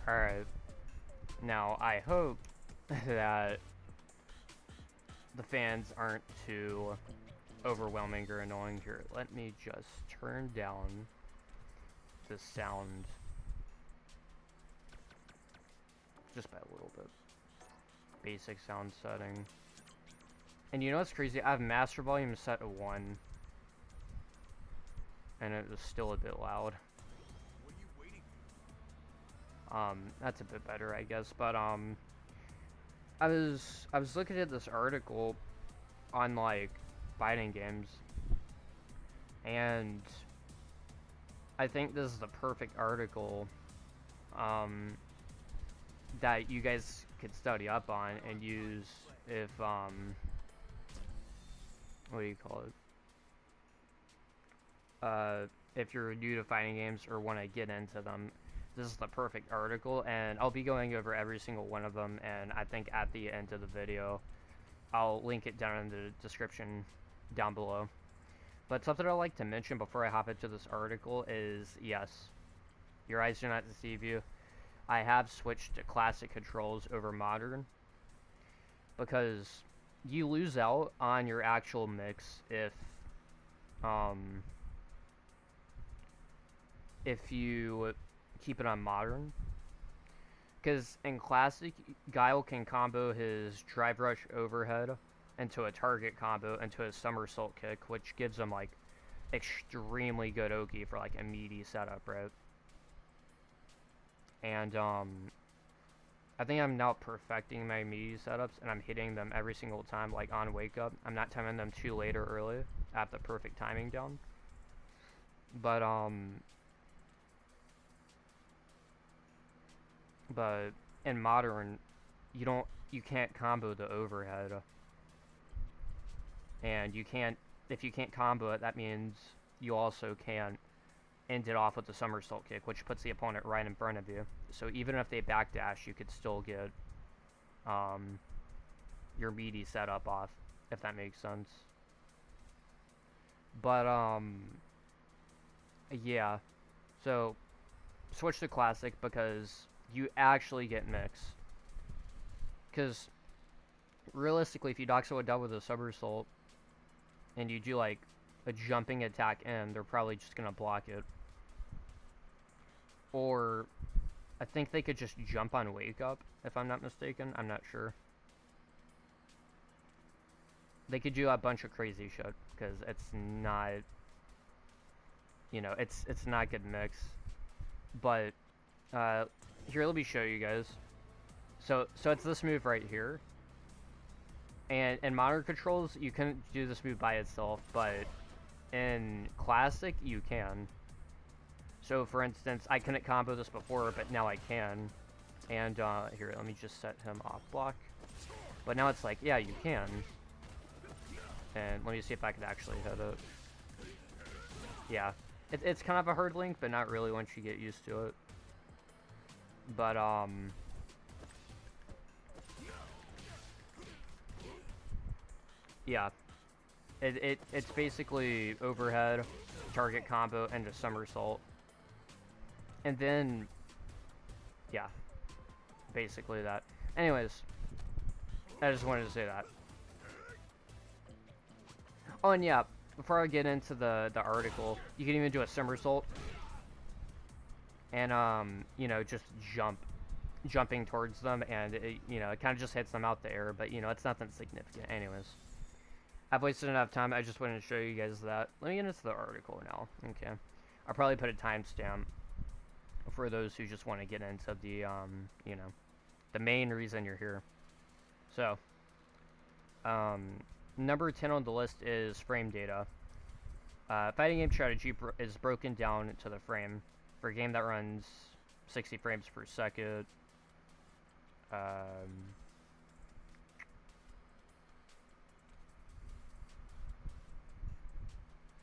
Alright. Now, I hope that the fans aren't too overwhelming or annoying here. Let me just turn down the sound just by a little bit. Basic sound setting. And you know what's crazy? I have master volume set to 1. And it was still a bit loud. What are you waiting That's a bit better, I guess. But I was looking at this article on like fighting games, and I think this is the perfect article that you guys could study up on and use if what do you call it? If you're new to fighting games or want to get into them, this is the perfect article, and I'll be going over every single one of them, and I think at the end of the video, I'll link it down in the description down below. But something I'd like to mention before I hop into this article is, yes, your eyes do not deceive you. I have switched to classic controls over modern, because you lose out on your actual mix if you keep it on modern. Because in classic, Guile can combo his drive rush overhead into a target combo into a somersault kick, which gives him like extremely good Oki for like a meaty setup, right? And I think I'm now perfecting my meaty setups, and I'm hitting them every single time, like on wake up. I'm not timing them too late or early. I have the perfect timing down. But in modern, you can't combo the overhead, and if you can't combo it, that means you also can't end it off with the somersault kick, which puts the opponent right in front of you. So even if they backdash, you could still get your meaty setup off, if that makes sense. But yeah, so switch to classic because you actually get mix. Because realistically, if you dock someone down with a somersault and you do like a jumping attack in, they're probably just gonna block it. Or I think they could just jump on wake up, if I'm not mistaken. I'm not sure. They could do a bunch of crazy shit because it's not, you know, it's not good mix. But here, let me show you guys. So it's this move right here. And in modern controls, you couldn't do this move by itself, but in classic, you can. So for instance, I couldn't combo this before, but now I can. And here, let me just set him off block. But now it's like, yeah, you can. And let me see if I can actually hit it. Yeah, it's kind of a hard link, but not really once you get used to it. But yeah, it's basically overhead, target combo, and a somersault. And then, yeah, basically that. Anyways, I just wanted to say that. Oh, and yeah, before I get into the article, you can even do a somersault. And, you know, just jumping towards them, and, it kind of just hits them out the air, but, you know, it's nothing significant. Anyways, I've wasted enough time. I just wanted to show you guys that. Let me get into the article now. Okay. I'll probably put a timestamp for those who just want to get into the, you know, the main reason you're here. So, number 10 on the list is frame data. Fighting game strategy is broken down to the frame. For a game that runs 60 frames per second,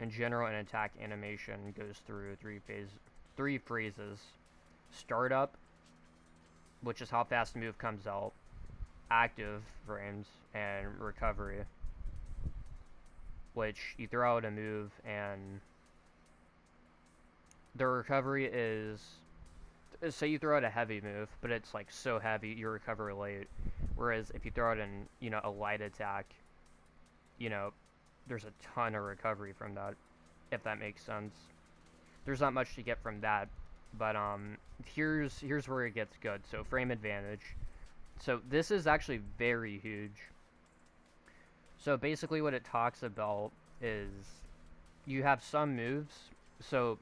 in general, an attack animation goes through three phases. Startup, which is how fast the move comes out. Active frames, and recovery, which you throw out a move and the recovery is say you throw out a heavy move, but it's like so heavy you recover late. Whereas if you throw out in, you know, a light attack, you know, there's a ton of recovery from that, if that makes sense. There's not much to get from that, but here's where it gets good. So frame advantage. So this is actually very huge. So basically what it talks about is you have some moves. So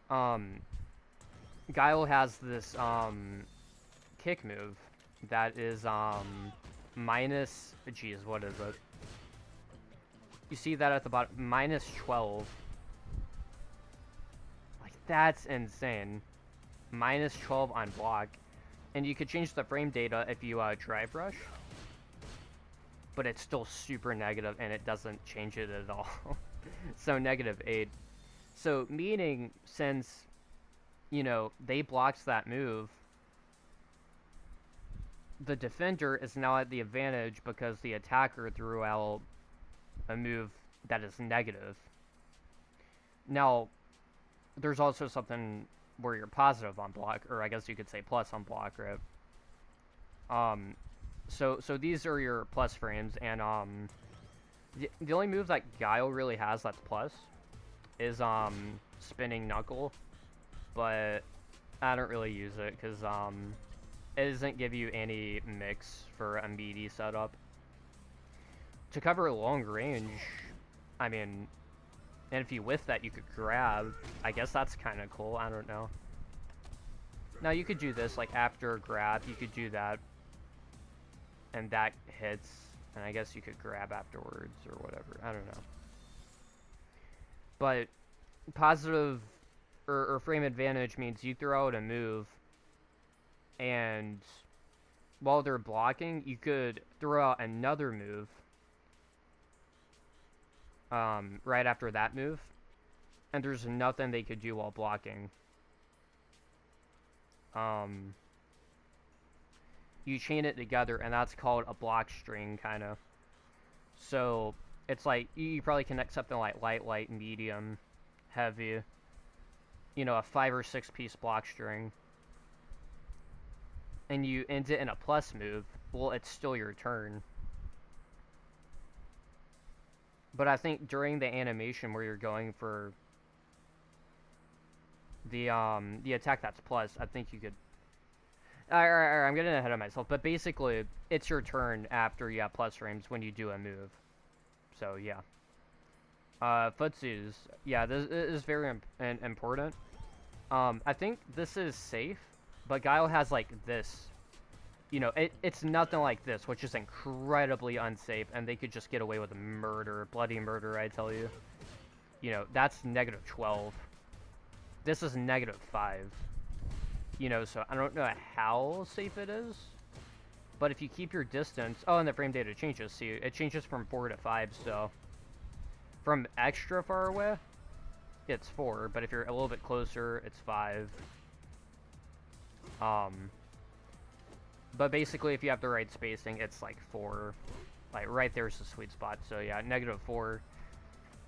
Guile has this kick move that is minus, geez, what is it? You see that at the bottom, minus 12. Like, that's insane. Minus 12 on block. And you could change the frame data if you drive rush. But it's still super negative and it doesn't change it at all. So -8. So meaning, since, you know, they blocks that move, the defender is now at the advantage because the attacker threw out a move that is negative. Now, there's also something where you're positive on block, or I guess you could say plus on block, right? So these are your plus frames, and the only move that Guile really has that's plus is spinning knuckle, but I don't really use it because it doesn't give you any mix for a meaty setup. To cover long range, I mean, and if you whiff that, you could grab. I guess that's kind of cool. I don't know. Now you could do this like after grab. You could do that, and that hits. And I guess you could grab afterwards or whatever. I don't know. But positive or frame advantage means you throw out a move, and while they're blocking, you could throw out another move right after that move, and there's nothing they could do while blocking. You chain it together, and that's called a block string, kind of. So it's like you probably connect something like light, medium, heavy, you know, a 5 or 6 piece block string, and you end it in a plus move. Well, it's still your turn. But I think during the animation where you're going for the attack that's plus, I think you could. Alright, I'm getting ahead of myself. But basically, it's your turn after you have plus frames when you do a move. So yeah. Footsies. Yeah, this is very important. I think this is safe, but Guile has like this. You know, it's nothing like this, which is incredibly unsafe, and they could just get away with murder, bloody murder, I tell you. You know, that's -12. This is -5. You know, so I don't know how safe it is, but if you keep your distance... Oh, and the frame data changes, see, it changes from 4 to 5, so... From extra far away, it's 4, but if you're a little bit closer, it's 5. But basically, if you have the right spacing, it's like 4. Like, right there's the sweet spot. So yeah, -4.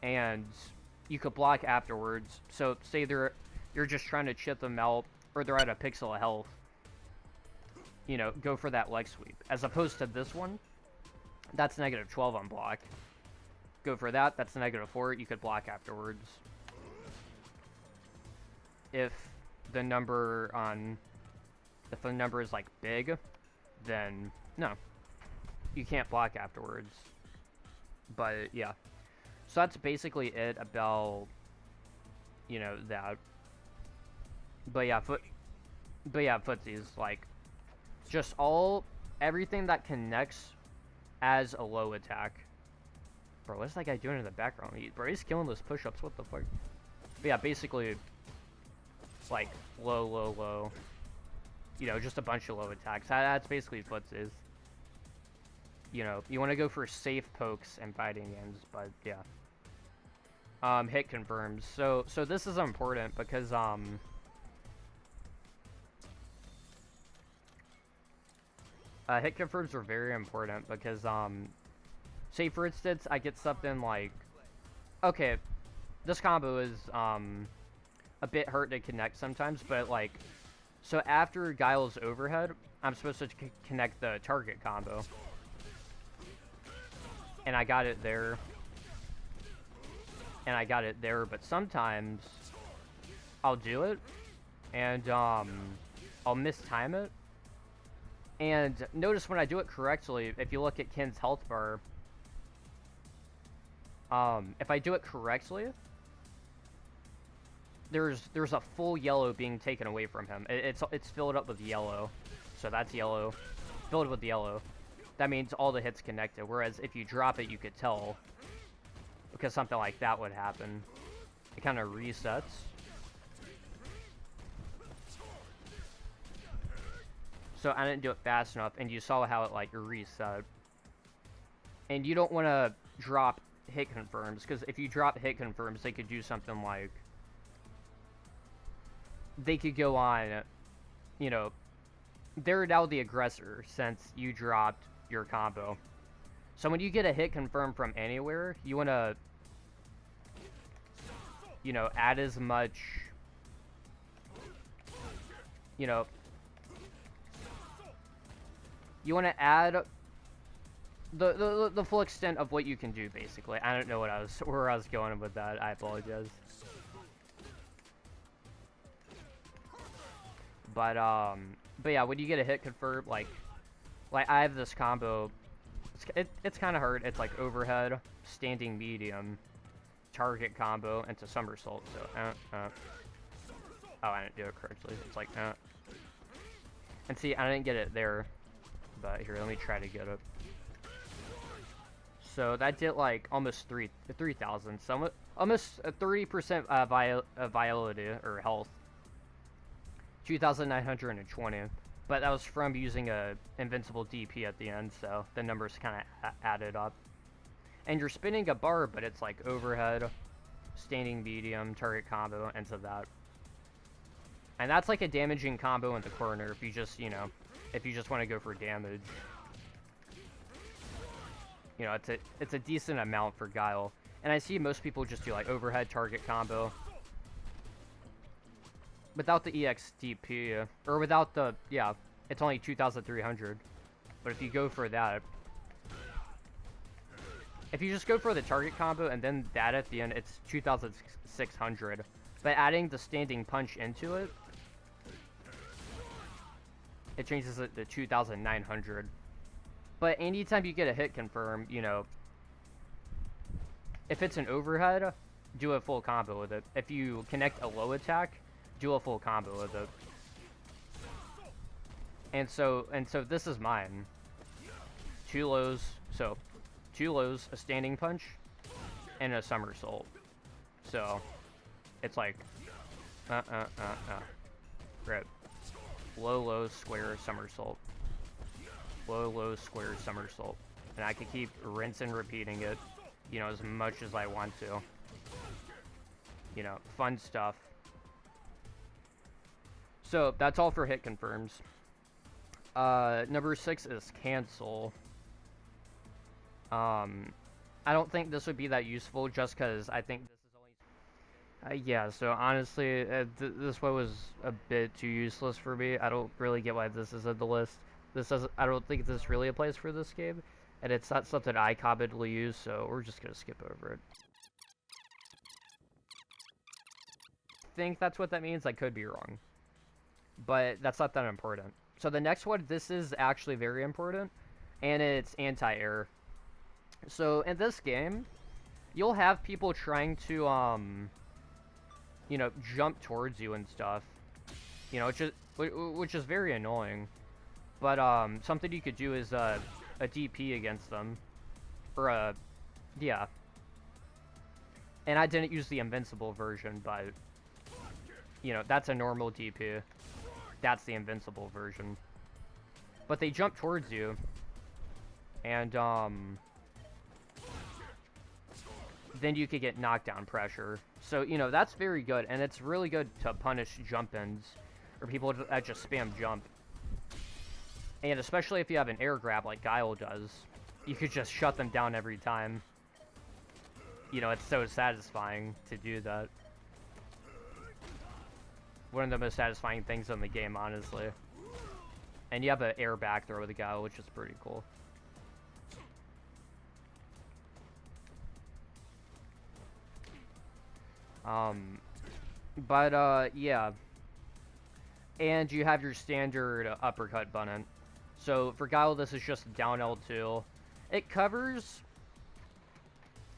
And you could block afterwards. So say you're just trying to chip them out, or they're at a pixel of health. You know, go for that leg sweep. As opposed to this one, that's -12 on block. Go for that, that's -4. You could block afterwards. If the number is like big, then no, you can't block afterwards. But yeah, so that's basically it about, you know, that. But yeah, footsies, like, just everything that connects as a low attack. Bro, what's that guy doing in the background? Bro, he's killing those push-ups, what the fuck? But yeah, basically, it's like low. You know, just a bunch of low attacks. That's basically footsies. You know, you want to go for safe pokes and fighting games, but yeah. Hit confirms. So this is important because hit confirms are very important because say for instance I get something like, okay, this combo is a bit hurt to connect sometimes, but like, so after Guile's overhead, I'm supposed to connect the target combo. And I got it there. And I got it there, but sometimes I'll do it, and I'll mistime it. And notice when I do it correctly, if you look at Ken's health bar, if I do it correctly, there's a full yellow being taken away from him. It's filled up with yellow, so that's yellow, filled with yellow. That means all the hits connected. Whereas if you drop it, you could tell, because something like that would happen. It kind of resets. So I didn't do it fast enough, and you saw how it like reset. And you don't want to drop hit confirms, because if you drop hit confirms, they could do something like, they could go on, you know, they're now the aggressor since you dropped your combo. So when you get a hit confirm from anywhere, you want to, you know, add as much, you know, you want to add the full extent of what you can do, basically. I don't know where I was going with that. I apologize. But yeah, when you get a hit confirm, like I have this combo. It's kind of hard. It's like overhead, standing medium, target combo, into somersault. So, oh, I didn't do it correctly. It's like, and see, I didn't get it there. But here, let me try to get it. So that did like almost 3,000. So almost a 30% vitality or health. 2,920. But that was from using a invincible DP at the end, so the numbers kind of added up. And you're spinning a bar, but it's like overhead, standing medium, target combo, into that. And that's like a damaging combo in the corner if you just, you know, if you just want to go for damage. You know, it's a decent amount for Guile. And I see most people just do like overhead target combo. Without the EXDP, or without the, yeah, it's only 2,300. But if you go for that, if you just go for the target combo and then that at the end, it's 2,600. But adding the standing punch into it, it changes it to 2,900. But anytime you get a hit confirm, you know, if it's an overhead, do a full combo with it. If you connect a low attack, do a full combo with it. And so this is mine. 2 lows, so 2 lows, a standing punch, and a somersault. So it's like right. Low, low, square, somersault. Low, low, square, somersault. And I can keep rinsing and repeating it, you know, as much as I want to. You know, fun stuff. So, that's all for hit confirms. Number 6 is cancel. I don't think this would be that useful just because I think this is only... yeah, so honestly, this one was a bit too useless for me. I don't really get why this is in the list. I don't think this really applies for this game. And it's not something I commonly use, so we're just gonna skip over it. I think that's what that means. I could be wrong. But that's not that important. So the next one, this is actually very important, and it's anti-air. So in this game, you'll have people trying to, you know, jump towards you and stuff. You know, which is very annoying. But something you could do is a DP against them, or yeah. And I didn't use the invincible version, but you know, that's a normal DP. That's the invincible version. But they jump towards you, and then you could get knockdown pressure. So, you know, that's very good, and it's really good to punish jump-ins, or people that just spam jump. And especially if you have an air grab like Guile does, you could just shut them down every time. You know, it's so satisfying to do that. one of the most satisfying things in the game, honestly. And you have an air back throw with the guy, which is pretty cool. Yeah. And you have your standard uppercut button. So for Guile, this is just down L2. It covers,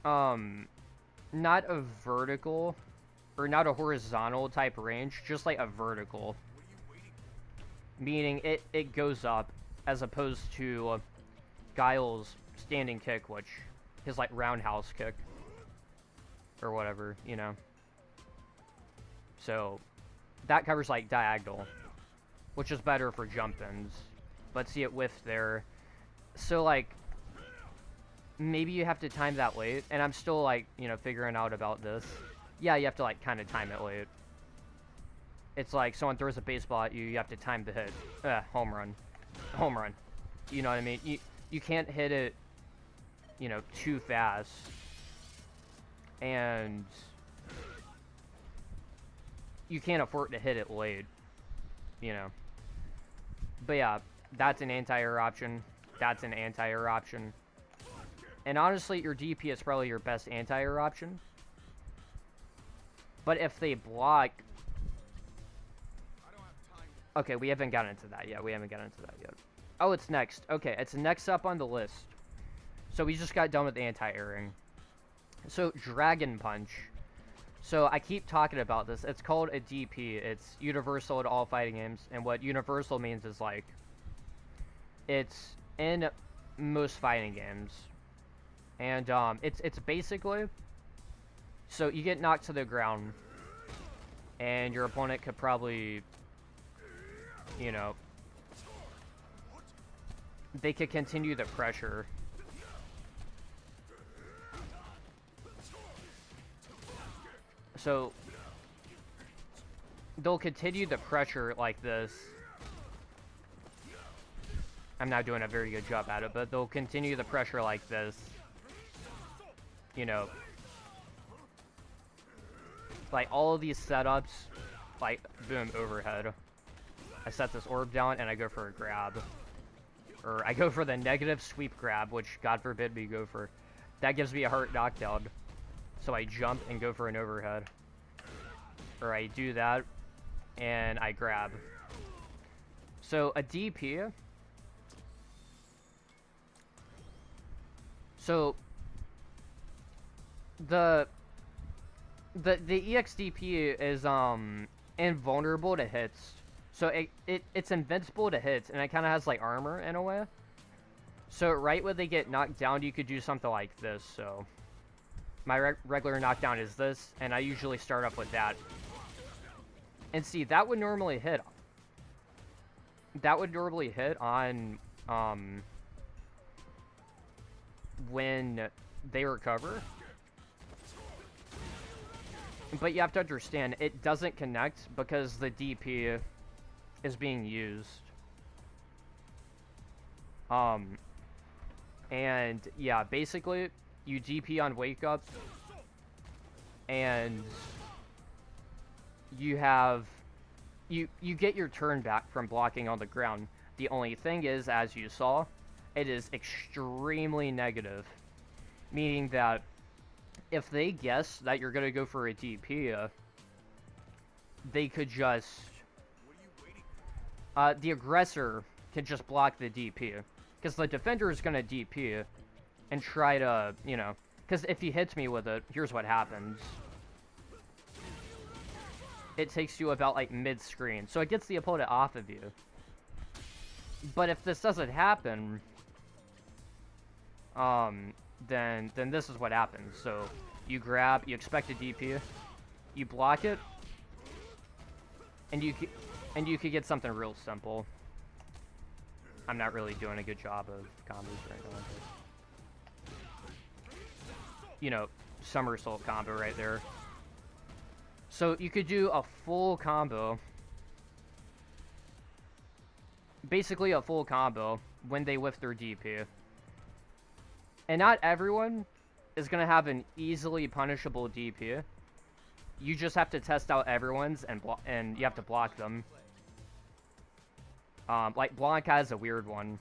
not a vertical, or not a horizontal type range, just like a vertical. Meaning it goes up, as opposed to Guile's standing kick, which his like roundhouse kick, or whatever, you know. So that covers like diagonal, which is better for jump-ins. But see, it whiffed there. So like, maybe you have to time that late, and I'm still like, you know, figuring out about this. Yeah, you have to like kind of time it late. It's like someone throws a baseball at you, you have to time the hit. Home run. Home run. You know what I mean? You can't hit it, you know, too fast. And you can't afford to hit it late, you know. But yeah, that's an anti-air option. That's an anti-air option. And honestly, your DP is probably your best anti-air option. But if they block... Okay, we haven't gotten into that yet. Oh, it's next. Okay, it's next up on the list. So we just got done with anti-airing. So, Dragon Punch. So, I keep talking about this. It's called a DP. It's universal to all fighting games. And what universal means is, like, it's in most fighting games. And, it's basically... So, you get knocked to the ground. And your opponent could probably... You know... They could continue the pressure. So, they'll continue the pressure like this. I'm not doing a very good job at it, but they'll continue the pressure like this. You know. Like, all of these setups, like, boom, overhead. I set this orb down, and I go for a grab. Or, I go for the negative sweep grab, which, God forbid, me go for. That gives me a heart knockdown. So I jump and go for an overhead. Or I do that, and I grab. So a DP. So the EXDP is invulnerable to hits. So it's invincible to hits, and it kind of has like armor in a way. So right when they get knocked down, you could do something like this. So my regular knockdown is this, and I usually start off with that. And see, that would normally hit. That would normally hit on when they recover. But you have to understand, it doesn't connect because the DP is being used. And yeah, basically, you DP on wake up, and you have, you get your turn back from blocking on the ground. The only thing is, as you saw, it is extremely negative, meaning that if they guess that you're gonna go for a DP, they could just, the aggressor can just block the DP, because the defender is gonna DP and try to, you know, because if he hits me with it, here's what happens. It takes you about, like, mid-screen. So it gets the opponent off of you. But if this doesn't happen, then this is what happens. So you grab, you expect a DP, you block it, and you could get something real simple. I'm not really doing a good job of combos right now. You know, somersault combo right there. So you could do a full combo. Basically a full combo when they whiff their DP. And not everyone is going to have an easily punishable DP. you just have to test out everyone's and you have to block them. Like Blanca has a weird one.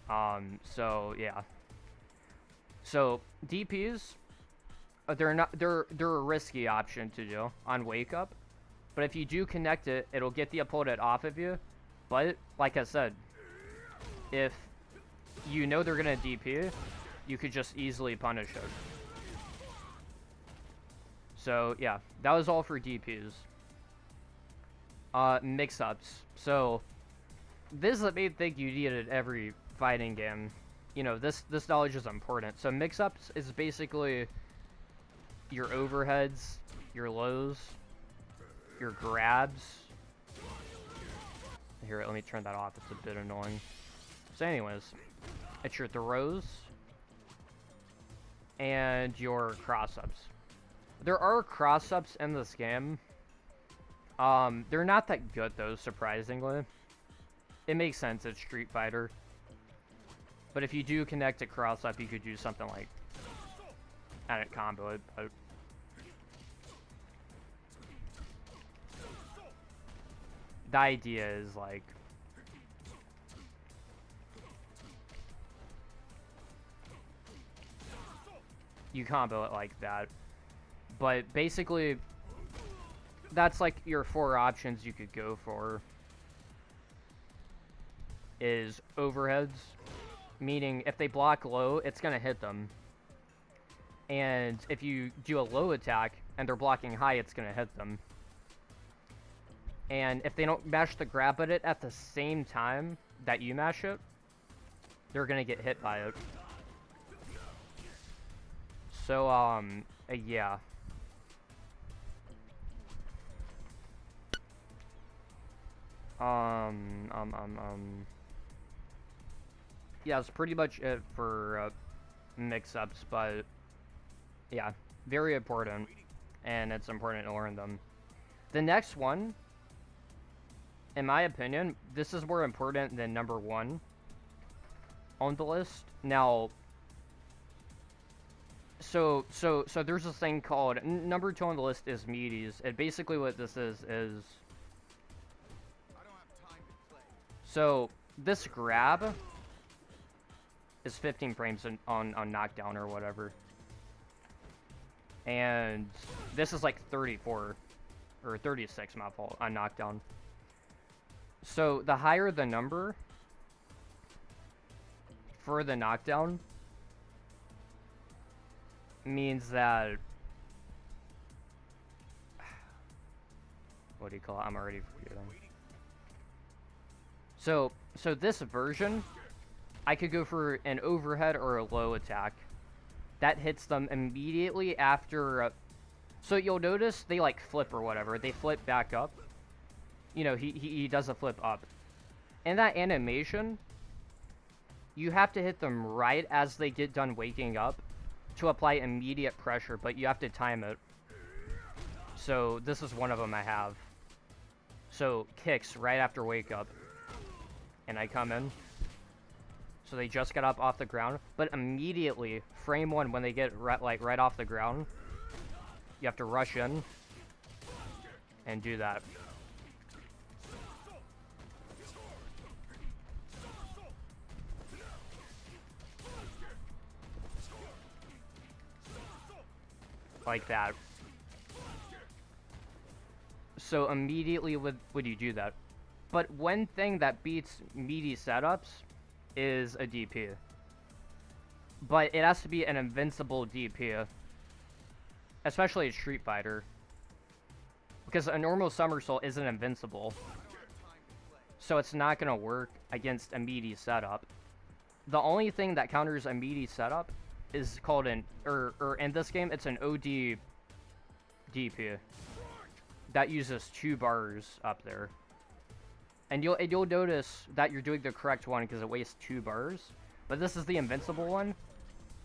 So yeah. So DPs, they're a risky option to do on wake up, but if you do connect it, it'll get the opponent off of you. But like I said, if you know they're gonna DP, you could just easily punish it. So yeah, that was all for DPs. Mix-ups. So this is the main thing you need in every fighting game. You know, this knowledge is important. So mix-ups is basically your overheads, your lows, your grabs. Here, let me turn that off. It's a bit annoying. So anyways, it's your throws and your cross-ups. There are cross-ups in this game. They're not that good though, surprisingly. It makes sense, it's Street Fighter. But if you do connect a cross-up, you could do something like... I don't combo it, but... The idea is like... You combo it like that. But basically, that's like your 4 options you could go for. Is overheads, meaning if they block low, it's gonna hit them. And if you do a low attack and they're blocking high, it's gonna hit them. And if they don't mash the grab button at the same time that you mash it, they're gonna get hit by it. So, yeah. Yeah, that's pretty much it for mix-ups, but yeah, very important, and it's important to learn them. The next one, in my opinion, this is more important than number 1 on the list. Now, so there's this thing called number 2 on the list is Meatys, and basically what this is so this grab is 15 frames on knockdown or whatever. And this is like 34 or 36, my fault, on knockdown. So the higher the number for the knockdown means that, what do you call it? I'm already forgetting. So this version, I could go for an overhead or a low attack. That hits them immediately after... so you'll notice they like flip or whatever. They flip back up. You know, he does a flip up. In that animation, you have to hit them right as they get done waking up to apply immediate pressure, but you have to time it. So this is one of them I have. So kicks right after wake up. And I come in. So they just got up off the ground, but immediately, frame 1, when they get right off the ground, you have to rush in and do that. Like that. So immediately would you do that. But one thing that beats meaty setups is a DP. But it has to be an invincible DP. Especially a Street Fighter. Because a normal somersault isn't invincible. So it's not going to work against a meaty setup. The only thing that counters a meaty setup is called an... or in this game, it's an OD DP. That uses 2 bars up there. And you'll notice that you're doing the correct one because it wastes 2 bars. But this is the invincible one.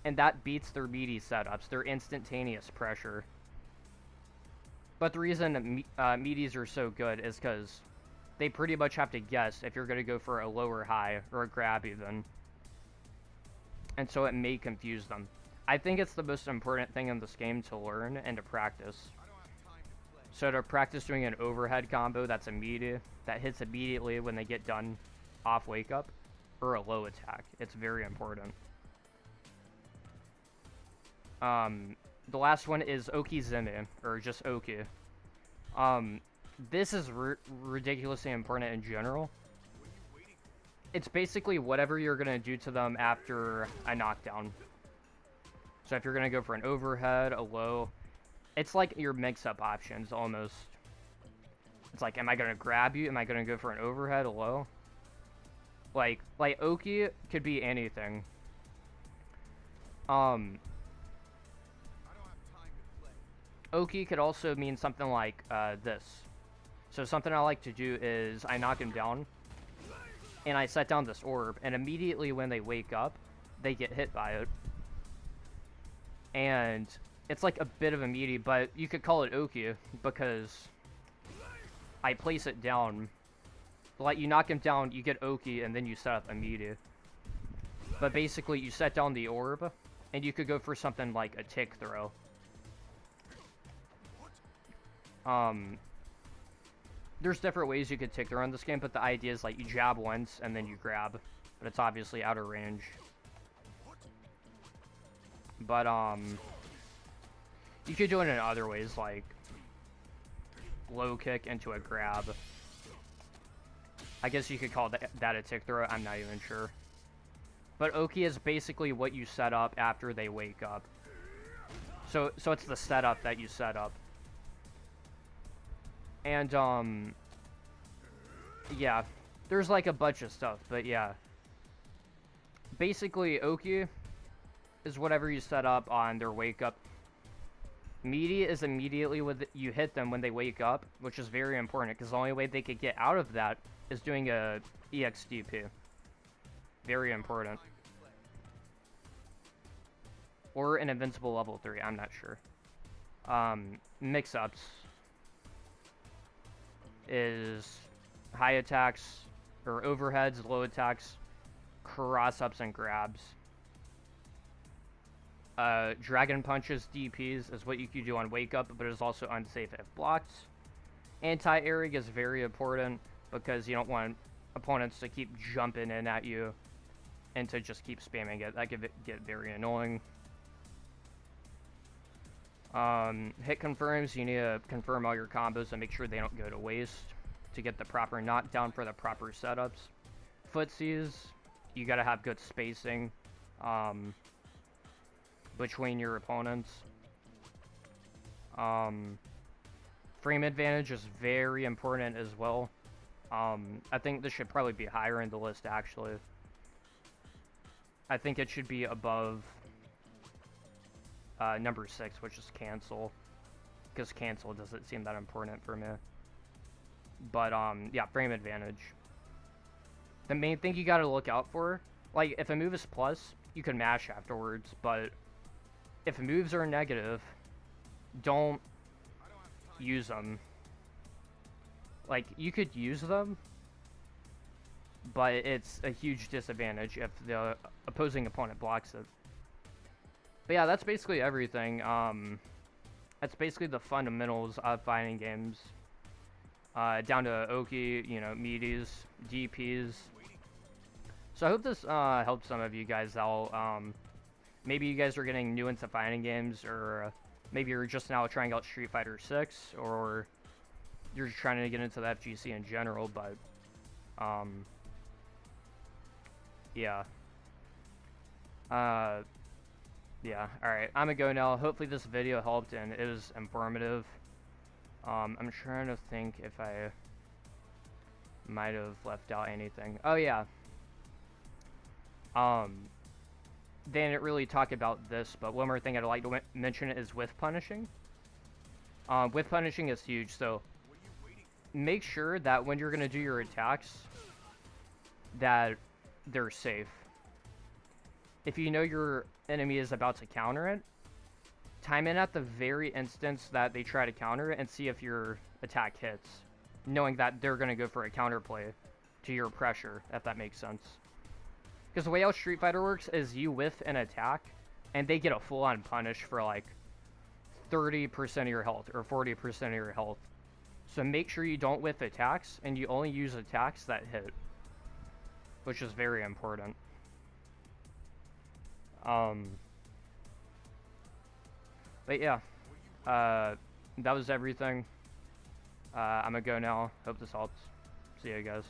And that beats their meaty setups. Their instantaneous pressure. But the reason meaties are so good is because they pretty much have to guess if you're going to go for a lower high or a grab even. And so it may confuse them. I think it's the most important thing in this game to learn and to practice. I don't have time to play. So to practice doing an overhead combo that's immediate, that hits immediately when they get done off wake up, or a low attack. It's very important. The last one is okizeme, or just oki. This is ridiculously important in general. What are you waiting for? It's basically whatever you're gonna do to them after a knockdown. So if you're gonna go for an overhead, a low, it's like your mix-up options almost. It's like, am I gonna grab you? Am I gonna go for an overhead, a low? Like Oki could be anything. I don't have time to play. Oki could also mean something like this. So something I like to do is I knock him down, and I set down this orb, and immediately when they wake up, they get hit by it. And it's like a bit of a meaty, but you could call it Oki because I place it down. Like, you knock him down, you get Oki, and then you set up a meaty. But basically, you set down the orb, and you could go for something like a tick throw. There's different ways you could tick throw in this game, but the idea is like you jab once, and then you grab. But it's obviously out of range. But, you could do it in other ways, like low kick into a grab. I guess you could call that a tick throw, I'm not even sure. But Oki is basically what you set up after they wake up. So it's the setup that you set up. And, yeah. There's like a bunch of stuff, but yeah. Basically, Oki is whatever you set up on their wake up. Meaty is immediately when you hit them when they wake up, which is very important, because the only way they could get out of that is doing a EXDP. Very important. Or an invincible level 3, I'm not sure. Mix-ups is high attacks, or overheads, low attacks, cross-ups, and grabs. Dragon punches, DPs, is what you can do on wake up, but it is also unsafe if blocked. Anti-airing is very important because you don't want opponents to keep jumping in at you and to just keep spamming it. That could get very annoying. Hit confirms, you need to confirm all your combos and make sure they don't go to waste to get the proper knockdown for the proper setups. Footsies, you gotta have good spacing between your opponents. Frame advantage is very important as well. I think this should probably be higher in the list, actually. I think it should be above number 6, which is cancel. Because cancel doesn't seem that important for me. But, yeah, frame advantage. The main thing you gotta look out for, like, if a move is plus, you can mash afterwards, but if moves are negative, don't use them. Like, you could use them, but it's a huge disadvantage if the opposing opponent blocks it. But yeah, that's basically everything. That's basically the fundamentals of fighting games. Down to Oki, you know, Meatys, DPs. So I hope this helps some of you guys out. Maybe you guys are getting new into fighting games, or maybe you're just now trying out Street Fighter 6, or you're just trying to get into the FGC in general, but, yeah. Yeah, alright, I'm gonna go now. Hopefully this video helped and it was informative. I'm trying to think if I might have left out anything. Oh, yeah. They didn't really talk about this, but one more thing I'd like to mention is with punishing. With punishing is huge, so make sure that when you're going to do your attacks, that they're safe. If you know your enemy is about to counter it, time in at the very instance that they try to counter it and see if your attack hits, knowing that they're going to go for a counterplay to your pressure, if that makes sense. Because the way how Street Fighter works is you whiff an attack, and they get a full-on punish for like 30% of your health or 40% of your health. So make sure you don't whiff attacks, and you only use attacks that hit, which is very important. But yeah, that was everything. I'm gonna go now. Hope this helps. See you guys.